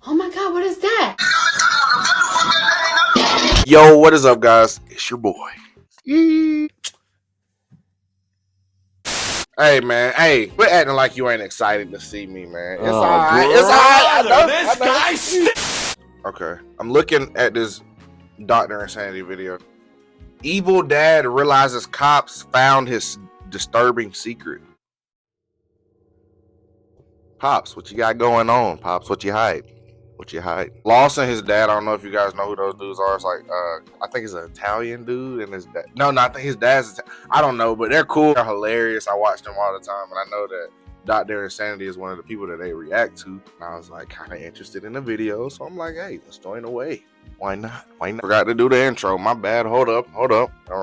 Oh my God, what is that? Yo, what is up, guys? It's your boy. Hey, man. Hey, quit acting like you ain't excited to see me, man. It's all right. It's all right. I know. Okay. I'm looking at this Dr. Insanity video. Evil dad realizes cops found his disturbing secret. Pops, what you got going on? Pops, what you hide? What you hide? Lawson, his dad, I don't know if you guys know who those dudes are. It's like, I think it's an Italian dude, and his dad. No, I think his dad's. I don't know, but they're cool. They're hilarious. I watch them all the time, and I know that Dr. Insanity is one of the people that they react to. And I was like, kind of interested in the video, so I'm like, hey, let's join away. Why not? Why not? Forgot to do the intro. My bad. Hold up. All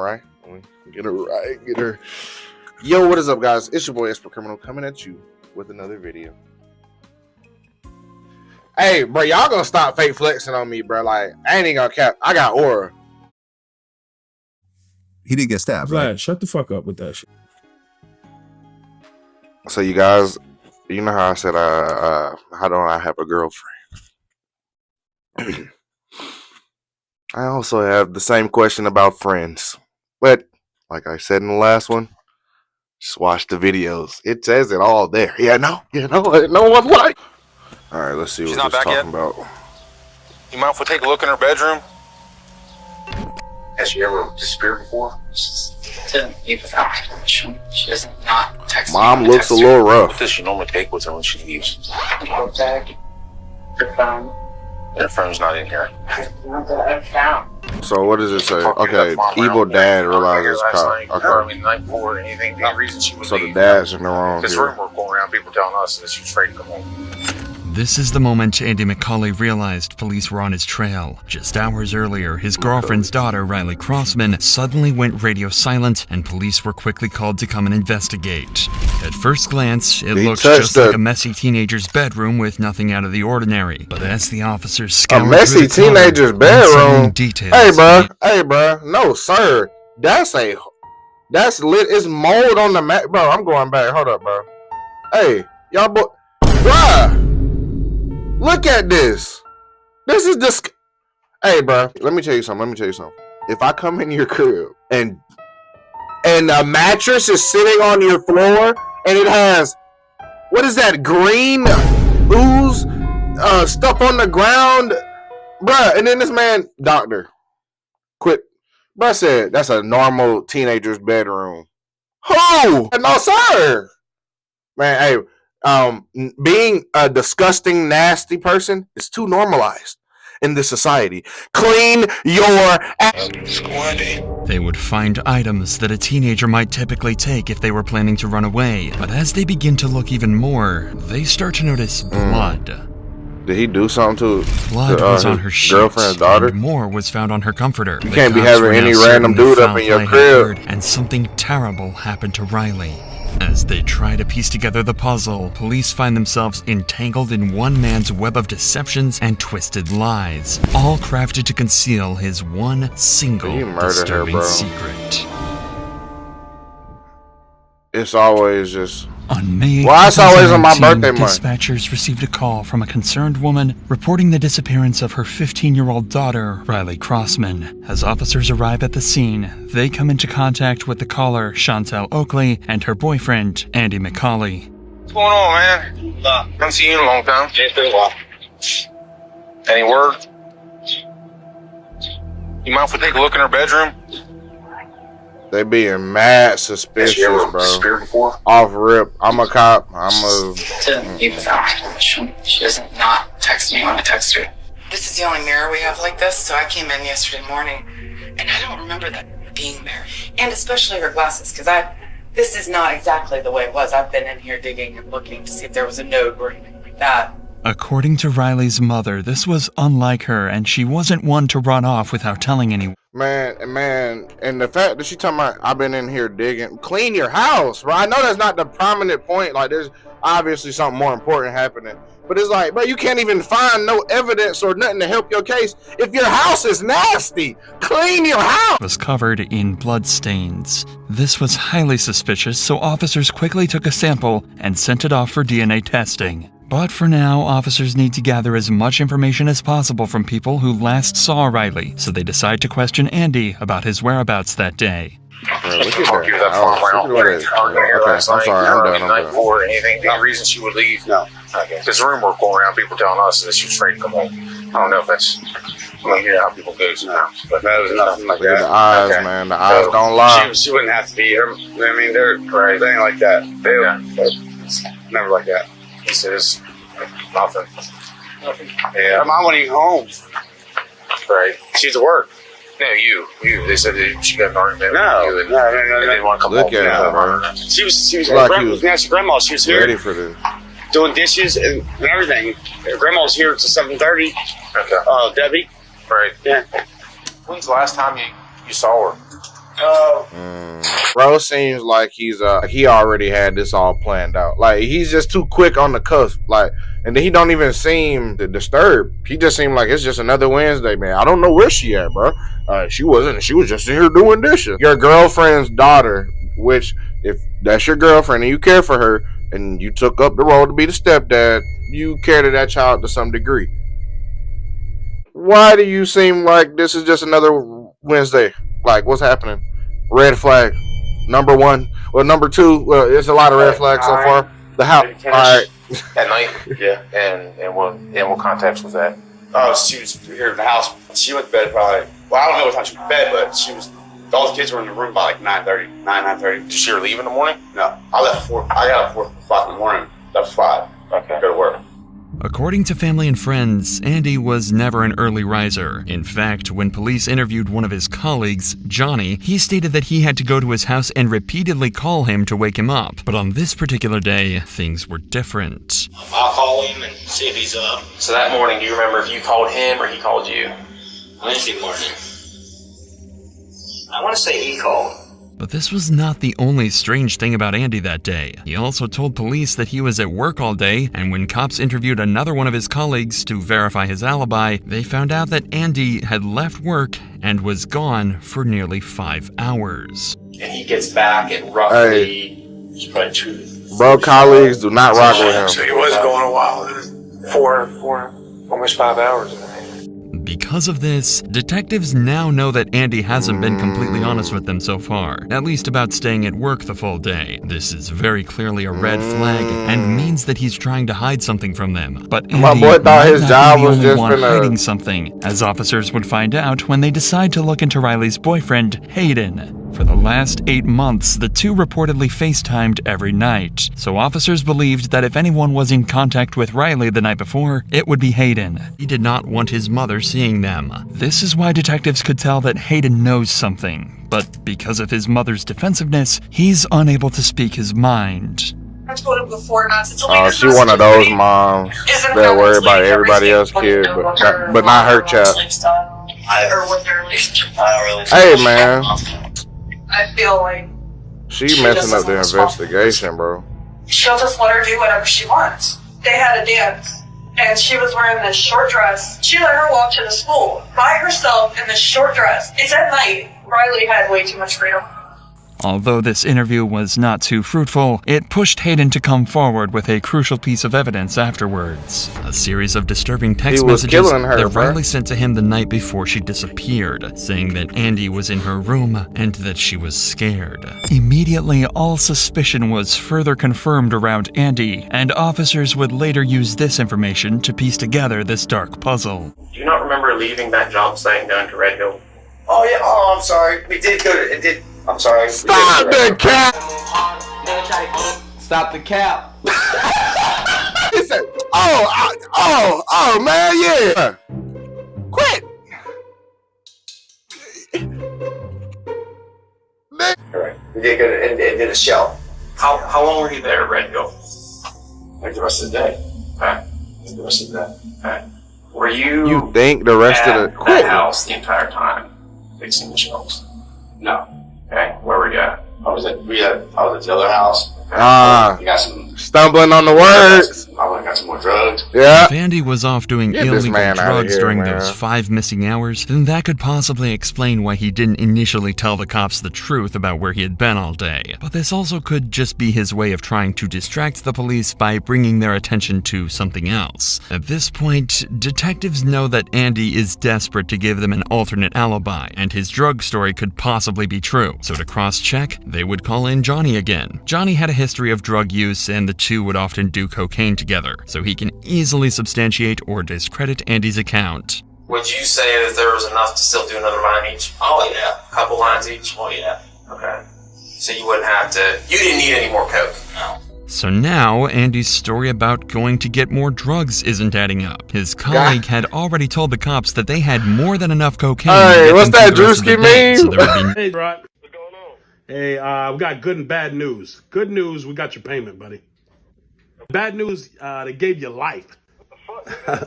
right, get her right. Get her. Yo, what is up, guys? It's your boy XpertCriminal coming at you with another video. Hey, bro, y'all gonna stop fake flexing on me, bro. Like, I ain't even gonna cap. I got aura. He didn't get stabbed, Vlad, right? shut the fuck up with that shit. So you guys, you know how I said, how don't I have a girlfriend? I also have the same question about friends. But, like I said in the last one, just watch the videos. It says it all there. Yeah, no one like. All right, let's see what we're talking about. You mind if we take a look in her bedroom? Has she ever disappeared before? She doesn't not text me. Mom looks a little rough. What does she normally take with her when she leaves? Her bag, her phone. Her phone's not in here. Not that I've found. So what does it say? Okay, evil dad realizes cop. Okay. The night before, anything, any reason she would So leave. the dad's in the wrong This here. rumor going around, people telling us that she's afraid to come home. This is the moment Andy McCauley realized police were on his trail. Just hours earlier, his girlfriend's daughter, Riley Crossman, suddenly went radio silent, and police were quickly called to come and investigate. At first glance, it looked just like a messy teenager's bedroom with nothing out of the ordinary. But as the officers scoured a messy through the teenager's bedroom? Hey, bro. No, sir. That's lit. It's mold on the mat. Bro, I'm going back. Hold up, bro. Hey, y'all, bruh. Look at this. This is Hey, bro. Let me tell you something. If I come in your crib and a mattress is sitting on your floor and it has, what is that, green ooze stuff on the ground, bruh, and then this man, doctor, quit. Bruh said that's a normal teenager's bedroom. Who? No, sir. Man, hey. Being a disgusting, nasty person is too normalized in this society. Clean your ass. They would find items that a teenager might typically take if they were planning to run away. But as they begin to look even more, they start to notice blood. Did he do something to blood was on her sheets, girlfriend's daughter? And more was found on her comforter. You can't be having any random dude up in your crib. And something terrible happened to Riley. As they try to piece together the puzzle, police find themselves entangled in one man's web of deceptions and twisted lies, all crafted to conceal his one single disturbing secret. It's always just... On May 8th, well, it's always on my birthday month. Dispatchers received a call from a concerned woman reporting the disappearance of her 15-year-old daughter, Riley Crossman. As officers arrive at the scene, they come into contact with the caller, Chantel Oakley, and her boyfriend, Andy McCauley. What's going on, man? Haven't seen you in a long time. It's been a while. Any word? You mind if we take a look in her bedroom? They being mad suspicious, bro. Before? Off rip. I'm a cop. She doesn't not text me when I text her. This is the only mirror we have like this, so I came in yesterday morning, and I don't remember that being there. And especially her glasses, because this is not exactly the way it was. I've been in here digging and looking to see if there was a note or anything like that. According to Riley's mother, this was unlike her, and she wasn't one to run off without telling anyone. Man, and the fact that she talking about, I've been in here digging, clean your house, bro. I know that's not the prominent point. Like, there's obviously something more important happening. But it's like, bro, you can't even find no evidence or nothing to help your case if your house is nasty. Clean your house. Was covered in blood stains. This was highly suspicious, so officers quickly took a sample and sent it off for DNA testing. But for now, officers need to gather as much information as possible from people who last saw Riley, so they decide to question Andy about his whereabouts that day. Bro, look at that. Oh, okay, I'm sorry, I'm done. Or anything, any reason she would leave? No. Okay. There's a rumor going around, people telling us that she was afraid to come home. I don't know if that's, I don't hear how people go sometimes, but that was nothing like that. The eyes, man, the eyes don't lie. She wouldn't have to be her. I mean, they're right. They ain't like that. It's never like that. He says nothing. Yeah. Her mom wasn't even home. Right. She's at work. No, you. They said that she got an argument with you and they didn't want to come home. Look at her, bro. She was like her grandma. She was here ready for this. Doing dishes and everything. Her grandma was here till 7:30. Okay. Debbie. Right. Yeah. When's the last time you saw her? Bro seems like he already had this all planned out. Like he's just too quick on the cusp. Like, and then he don't even seem disturbed. He just seemed like it's just another Wednesday, man. I don't know where she at, bro. She was just in here doing dishes. Your girlfriend's daughter, which if that's your girlfriend and you care for her and you took up the role to be the stepdad, you care to that child to some degree. Why do you seem like this is just another Wednesday? Like, what's happening? Red flag. Number one. Well, number two, well, there's a lot of red flags so far. The house. All right. At night? Yeah. And what context was that? Oh, she was here in the house. She went to bed probably, well, I don't know what time she went to bed, but all the kids were in the room by like 9:30. Did she leave in the morning? No. I left at 4. I got up 4 o'clock in the morning. Left at 5. Okay. Go to work. According to family and friends, Andy was never an early riser. In fact, when police interviewed one of his colleagues, Johnny, he stated that he had to go to his house and repeatedly call him to wake him up. But on this particular day, things were different. I'll call him and see if he's up. So that morning, do you remember if you called him or he called you? Wednesday morning. I want to say he called. But this was not the only strange thing about Andy that day. He also told police that he was at work all day, and when cops interviewed another one of his colleagues to verify his alibi, they found out that Andy had left work and was gone for nearly 5 hours. And he gets back at roughly, it's probably 2. Bro, colleagues do not rock with him. So he was going a while. 4, almost 5 hours. Because of this, detectives now know that Andy hasn't been completely honest with them so far, at least about staying at work the full day. This is very clearly a red flag and means that he's trying to hide something from them. But Andy my boy thought his job was just hiding something, as officers would find out when they decide to look into Riley's boyfriend, Hayden. For the last 8 months, the two reportedly FaceTimed every night, so officers believed that if anyone was in contact with Riley the night before, it would be Hayden. He did not want his mother seeing them. This is why detectives could tell that Hayden knows something, but because of his mother's defensiveness, he's unable to speak his mind. I told him before not to. Oh, she one of those moms that worry about everybody else's kid, but not her child. Hey, man. I feel like she messing up the investigation, bro. She'll just let her do whatever she wants. They had a dance, and she was wearing this short dress. She let her walk to the school by herself in this short dress. It's at night. Riley had way too much freedom. Although this interview was not too fruitful, it pushed Hayden to come forward with a crucial piece of evidence afterwards. A series of disturbing text messages that Riley sent to him the night before she disappeared, saying that Andy was in her room and that she was scared. Immediately, all suspicion was further confirmed around Andy, and officers would later use this information to piece together this dark puzzle. Do you not remember leaving that job site and going to Red Hill? Oh, yeah. Oh, I'm sorry. We did go to, it did. I'm sorry. Stop the cap! Stop the cap! He said, oh, man, yeah. Quit. Alright. We did go to, and did a shelf. How long were you there at Red Hill? Like the rest of the day. Okay. Like the rest of the day. Okay. Were you? You think the rest of the that house the entire time, fixing the shelves? No. Okay. Where were you at? I was at the other house. You got some stumbling on the words. I went and got some more more drugs. Yeah. If Andy was off doing illegal drugs during those 5 missing hours, then that could possibly explain why he didn't initially tell the cops the truth about where he had been all day. But this also could just be his way of trying to distract the police by bringing their attention to something else. At this point, detectives know that Andy is desperate to give them an alternate alibi, and his drug story could possibly be true. So to cross-check, they would call in Johnny again. Johnny had a history of drug use, and the two would often do cocaine together, so he can easily substantiate or discredit Andy's account. Would you say that there was enough to still do another line each? Oh, yeah. A couple lines each? Oh, yeah. Okay. So you wouldn't have to... You didn't need any more coke? No. So now, Andy's story about going to get more drugs isn't adding up. His colleague had already told the cops that they had more than enough cocaine. Hey, what's that Drewski mean? So there would be... Hey, Rod. What's going on? Hey, we got good and bad news. Good news, we got your payment, buddy. Bad news, they gave you life.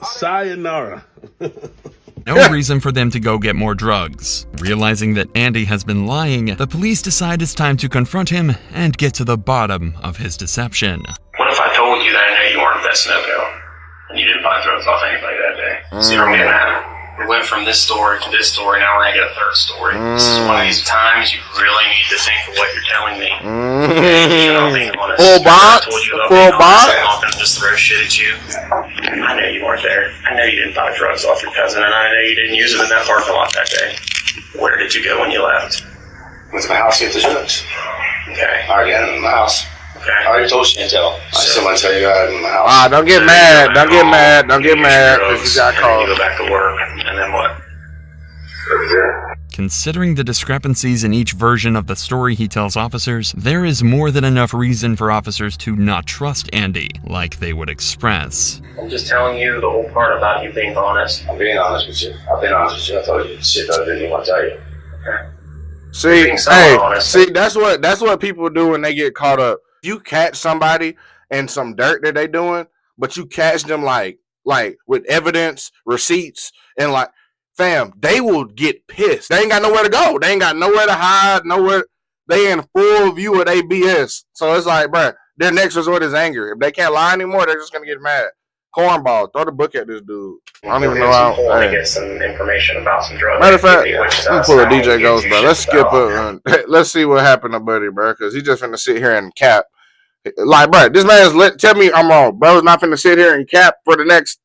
Sayonara. No reason for them to go get more drugs. Realizing that Andy has been lying, the police decide it's time to confront him and get to the bottom of his deception. What if I told you that I know you weren't the best no-go, and you didn't buy drugs off anybody that day? See what I'm getting at? We went from this story to this story, now we're gonna get a third story. This is one of these times you really need to think of what you're telling me. Full box? Full box? I'm not gonna just throw shit at you. I know you weren't there. I know you didn't buy drugs off your cousin, and I know you didn't use them in that parking lot that day. Where did you go when you left? Went to my house to get the drugs. Okay. I already had them in my house. Okay. I already told Chantel. I still want to tell you I had them in my house. Ah, don't get mad. Don't get mad. Don't get mad. Drugs, If you got and then called. you go back to work, and then what? Considering the discrepancies in each version of the story he tells officers, there is more than enough reason for officers to not trust Andy, like they would express. I'm just telling you the whole part about you being honest. I'm being honest with you. I've been honest with you. I told you shit that I didn't even want to tell you. Okay. See, Being so hey, honest. see, that's what people do when they get caught up. You catch somebody in some dirt that they doing, but you catch them like with evidence, receipts, and like, fam, they will get pissed. They ain't got nowhere to go. They ain't got nowhere to hide, nowhere. They in full view of their BS. So it's like, bruh, their next resort is anger. If they can't lie anymore, they're just gonna get mad. Cornball, throw the book at this dude. I don't even know how. To get some information about some drugs. Matter of fact, I'm pull a DJ Ghost, bro. Let's skip it. Let's see what happened to Buddy, bro, because he just finna sit here and cap. Like, bro, this man's tell me I'm wrong. Bro's not finna sit here and cap for the next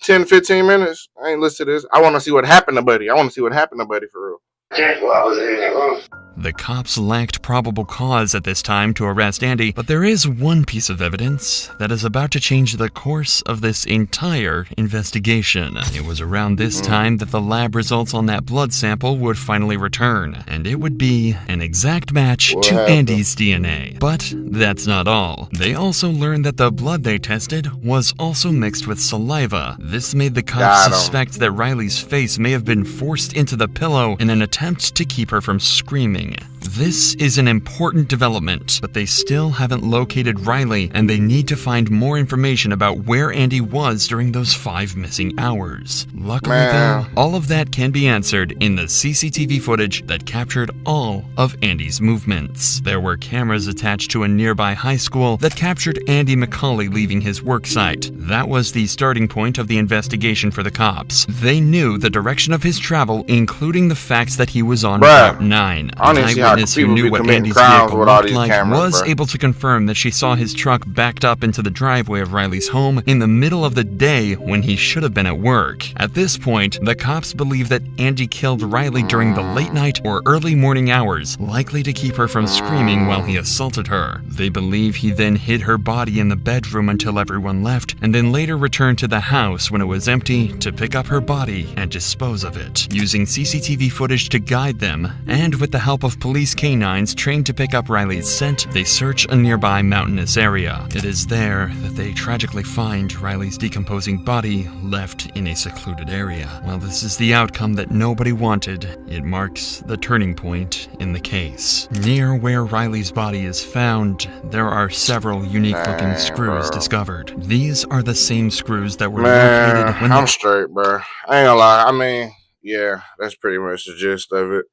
10, 15 minutes. I ain't listen to this. I want to see what happened to Buddy. I want to see what happened to Buddy for real. Okay, well, I wasn't in that room. The cops lacked probable cause at this time to arrest Andy, but there is one piece of evidence that is about to change the course of this entire investigation. It was around this time that the lab results on that blood sample would finally return, and it would be an exact match to Andy's DNA. But that's not all. They also learned that the blood they tested was also mixed with saliva. This made the cops suspect that Riley's face may have been forced into the pillow in an attempt to keep her from screaming. This is an important development, but they still haven't located Riley, and they need to find more information about where Andy was during those 5 missing hours. Luckily, though, all of that can be answered in the CCTV footage that captured all of Andy's movements. There were cameras attached to a nearby high school that captured Andy McCauley leaving his work site. That was the starting point of the investigation for the cops. They knew the direction of his travel, including the facts that he was on Route 9. An eyewitness who knew what Andy's vehicle looked like was able to confirm that she saw his truck backed up into the driveway of Riley's home in the middle of the day when he should have been at work. At this point, the cops believe that Andy killed Riley during the late night or early morning hours, likely to keep her from screaming while he assaulted her. They believe he then hid her body in the bedroom until everyone left, and then later returned to the house when it was empty to pick up her body and dispose of it. Using CCTV footage to guide them, and with the help of police canines trained to pick up Riley's scent, they search a nearby mountainous area. It is there that they tragically find Riley's decomposing body left in a secluded area. While this is the outcome that nobody wanted, it marks the turning point in the case. Near where Riley's body is found, there are several unique-looking screws discovered. These are the same screws that were located when I'm straight, bro. I ain't gonna lie. I mean, yeah, that's pretty much the gist of it.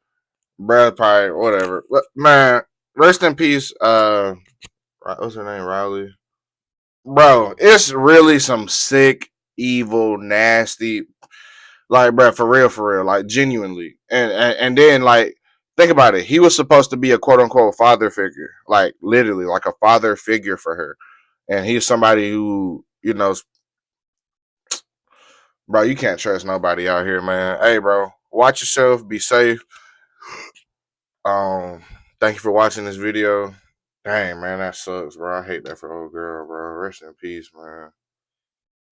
Brad Pie, whatever. Man, rest in peace. What's her name? Riley. bro, it's really some sick, evil, nasty, like, bro, for real, like, genuinely. And then, like, think about it. He was supposed to be a quote unquote father figure, like, literally, like a father figure for her. And he's somebody who, you know, bro, you can't trust nobody out here, man. Hey, bro, watch yourself, be safe. Thank you for watching this video. Dang, man, that sucks, bro. I hate that for old girl, bro. Rest in peace, man.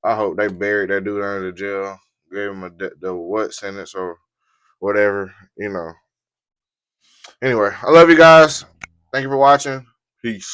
I hope they buried that dude under the jail, gave him the what sentence or whatever, you know. Anyway, I love you guys. Thank you for watching. Peace.